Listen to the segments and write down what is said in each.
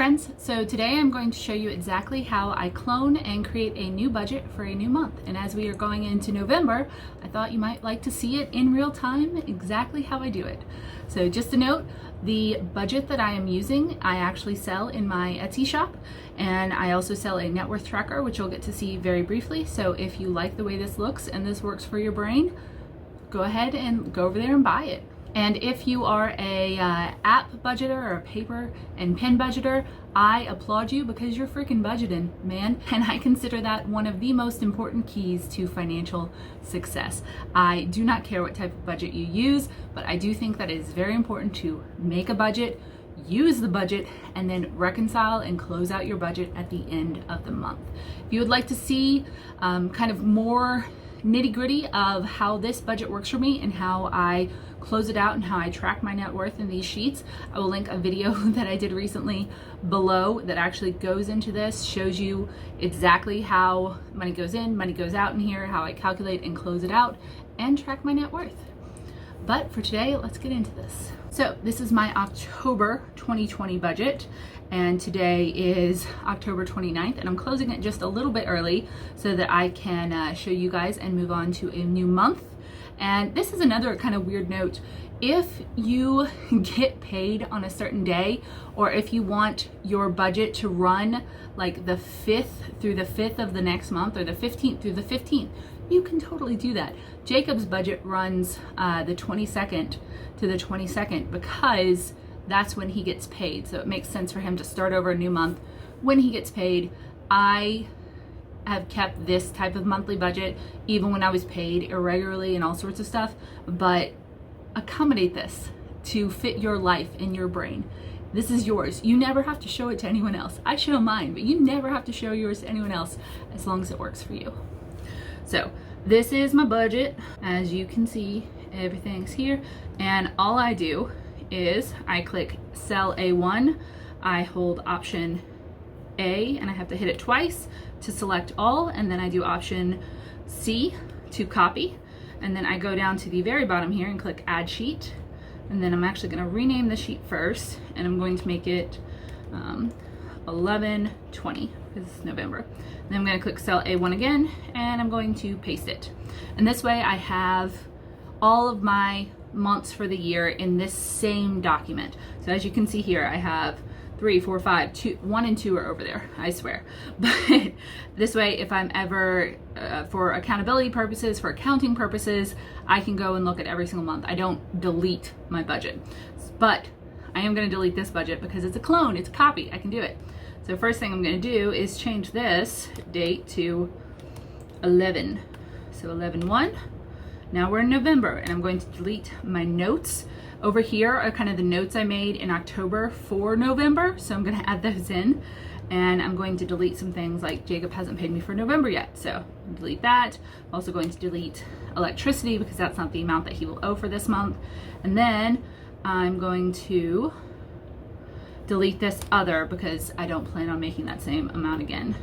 friends, so today I'm going to show you exactly how I clone and create a new budget for a new month. And as we are going into November, I thought you might like to see it in real time, exactly how I do it. So just a note, the budget that I am using, I actually sell in my Etsy shop, and I also sell a net worth tracker, which you'll get to see very briefly. So if you like the way this looks and this works for your brain, go ahead and go over there and buy it. And if you are a app budgeter or a paper and pen budgeter, I applaud you because you're freaking budgeting, man. And I consider that one of the most important keys to financial success. I do not care what type of budget you use, but I do think that it is very important to make a budget, use the budget, and then reconcile and close out your budget at the end of the month. If you would like to see kind of more nitty-gritty of how this budget works for me and how I close it out and how I track my net worth in these sheets, I will link a video that I did recently below that actually goes into this, shows you exactly how money goes in, money goes out in here, how I calculate and close it out and track my net worth. But for today, let's get into this. So this is my October 2020 budget, and today is October 29th, and I'm closing it just a little bit early so that I can show you guys and move on to a new month. And this is another kind of weird note. If you get paid on a certain day, or if you want your budget to run like the 5th through the 5th of the next month, or the 15th through the 15th, you can totally do that. Jacob's budget runs the 22nd to the 22nd because that's when he gets paid. So it makes sense for him to start over a new month when he gets paid. I have kept this type of monthly budget even when I was paid irregularly and all sorts of stuff, but accommodate this to fit your life and your brain. This is yours. You never have to show it to anyone else. I show mine, but you never have to show yours to anyone else as long as it works for you. So this is my budget. As you can see, everything's here, and all I do is I click cell A1, I hold option A, and I have to hit it twice to select all, and then I do option C to copy, and then I go down to the very bottom here and click add sheet, and then I'm actually going to rename the sheet first, and I'm going to make it 11/20 because it's November. And then I'm going to click cell A1 again, and I'm going to paste it, and this way I have all of my months for the year in this same document. So as you can see here, I have 3, 4, 5, 2, 1 and 2 are over there, I swear. But this way, if I'm ever, for accountability purposes, for accounting purposes, I can go and look at every single month. I don't delete my budget, but I am going to delete this budget because it's a clone, it's a copy, I can do it. So first thing I'm going to do is change this date to 11. So 11/1. Now we're in November, and I'm going to delete my notes. Over here are kind of the notes I made in October for November, so I'm going to add those in, and I'm going to delete some things like Jacob hasn't paid me for November yet, so delete that. I'm also going to delete electricity because that's not the amount that he will owe for this month, and then I'm going to delete this other because I don't plan on making that same amount again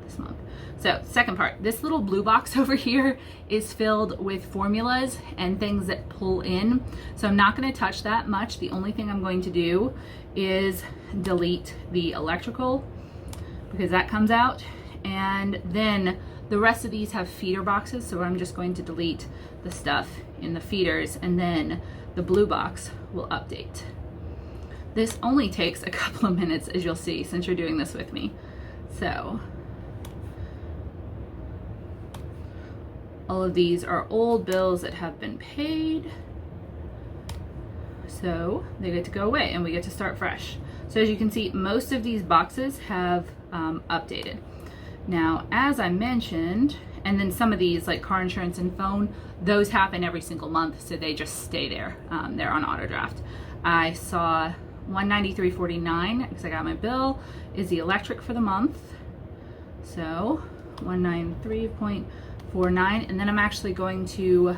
this month. So second part, this little blue box over here is filled with formulas and things that pull in. So I'm not going to touch that much. The only thing I'm going to do is delete the electrical because that comes out. And then the rest of these have feeder boxes. So I'm just going to delete the stuff in the feeders, and then the blue box will update. This only takes a couple of minutes, as you'll see, since you're doing this with me. So all of these are old bills that have been paid, so they get to go away and we get to start fresh. So as you can see, most of these boxes have updated. Now, as I mentioned, and then some of these like car insurance and phone, those happen every single month, so they just stay there. They're on auto draft. I saw $193.49 because I got my bill is the electric for the month, so 193.49, and then I'm actually going to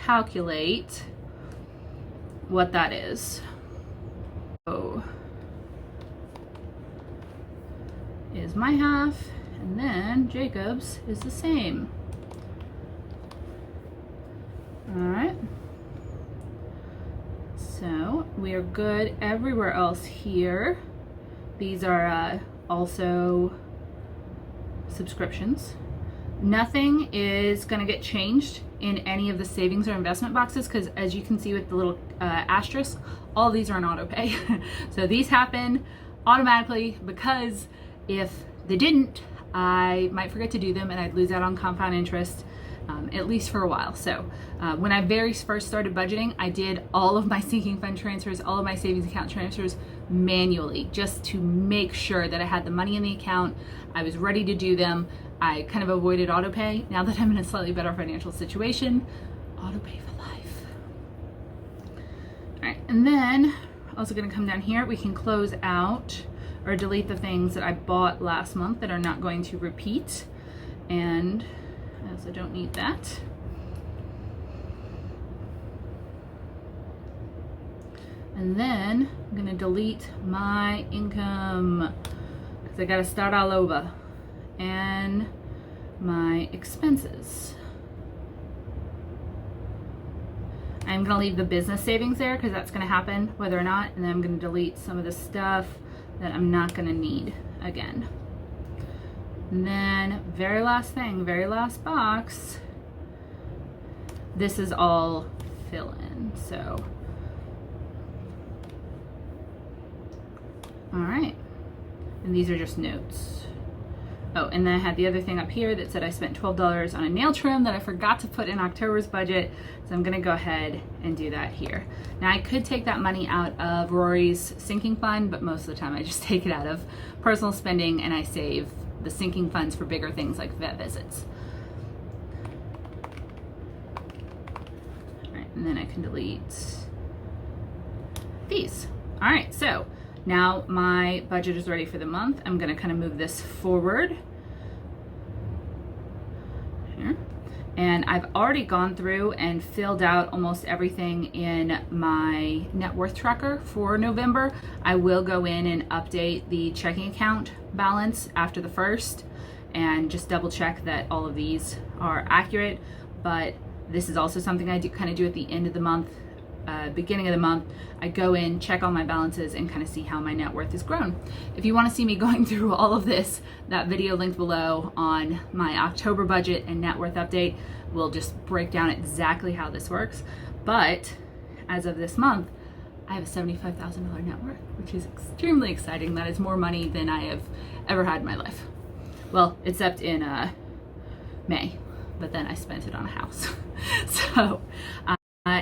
calculate what that is. So is my half, and then Jacob's is the same. All right, so we are good everywhere else here. These are also subscriptions. Nothing is going to get changed in any of the savings or investment boxes because, as you can see with the little asterisk, all these are on auto pay. So these happen automatically because if they didn't, I might forget to do them and I'd lose out on compound interest, at least for a while. So when I very first started budgeting, I did all of my sinking fund transfers, all of my savings account transfers manually, just to make sure that I had the money in the account. I was ready to do them. I kind of avoided auto pay. Now that I'm in a slightly better financial situation, auto pay for life. All right, and then also going to come down here. We can close out or delete the things that I bought last month that are not going to repeat. And I also don't need that. And then I'm going to delete my income because I got to start all over. And my expenses. I'm going to leave the business savings there because that's going to happen whether or not, and then I'm going to delete some of the stuff that I'm not going to need again. And then very last thing, very last box, this is all fill in. So all right, and these are just notes. Oh, and then I had the other thing up here that said I spent $12 on a nail trim that I forgot to put in October's budget. So I'm gonna go ahead and do that here. Now I could take that money out of Rory's sinking fund, but most of the time I just take it out of personal spending and I save the sinking funds for bigger things like vet visits. All right, and then I can delete these. All right, so now my budget is ready for the month. I'm gonna kind of move this forward here. And I've already gone through and filled out almost everything in my net worth tracker for November. I will go in and update the checking account balance after the 1st and just double check that all of these are accurate. But this is also something I do kind of do at the end of the month. Beginning of the month, I go in, check all my balances, and kind of see how my net worth has grown. If you want to see me going through all of this, that video linked below on my October budget and net worth update will just break down exactly how this works. But as of this month, I have a $75,000 net worth, which is extremely exciting. That is more money than I have ever had in my life. Well, except in May, but then I spent it on a house. So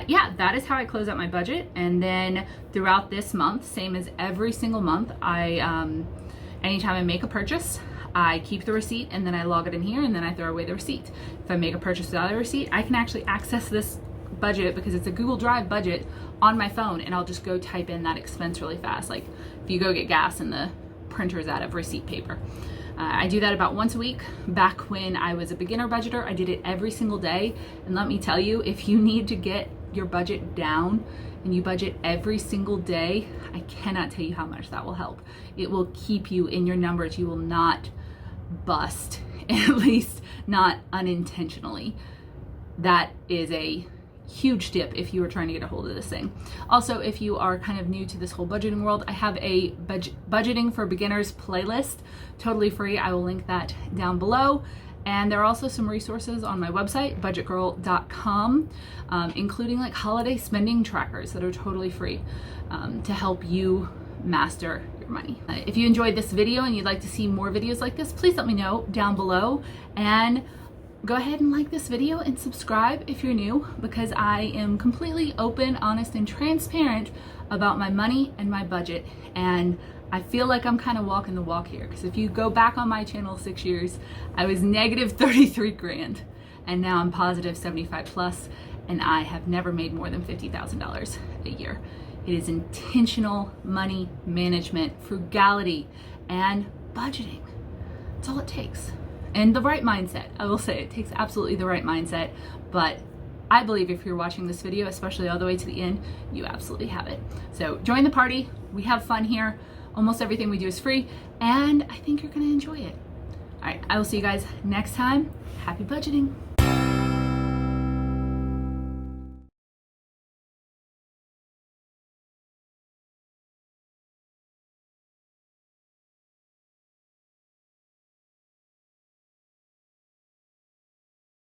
yeah, that is how I close out my budget. And then throughout this month, same as every single month, anytime I make a purchase, I keep the receipt and then I log it in here and then I throw away the receipt. If I make a purchase without a receipt, I can actually access this budget because it's a Google Drive budget on my phone, and I'll just go type in that expense really fast. Like if you go get gas and the printer's out of receipt paper. I do that about once a week. Back when I was a beginner budgeter, I did it every single day. And let me tell you, if you need to get your budget down and you budget every single day, I cannot tell you how much that will help. It will keep you in your numbers. You will not bust, at least not unintentionally. That is a huge tip if you are trying to get a hold of this thing. Also, if you are kind of new to this whole budgeting world, I have a budgeting for beginners playlist, totally free. I will link that down below. And there are also some resources on my website, budgetgirl.com, including like holiday spending trackers that are totally free to help you master your money. If you enjoyed this video and you'd like to see more videos like this, please let me know down below, and go ahead and like this video and subscribe if you're new, because I am completely open, honest, and transparent about my money and my budget. And I feel like I'm kind of walking the walk here, because if you go back on my channel 6 years, I was negative 33 grand and now I'm positive 75 plus, and I have never made more than $50,000 a year. It is intentional money management, frugality, and budgeting. That's all it takes. And the right mindset. I will say it takes absolutely the right mindset, but I believe if you're watching this video, especially all the way to the end, you absolutely have it. So join the party. We have fun here. Almost everything we do is free, and I think you're gonna enjoy it. All right, I will see you guys next time. Happy budgeting.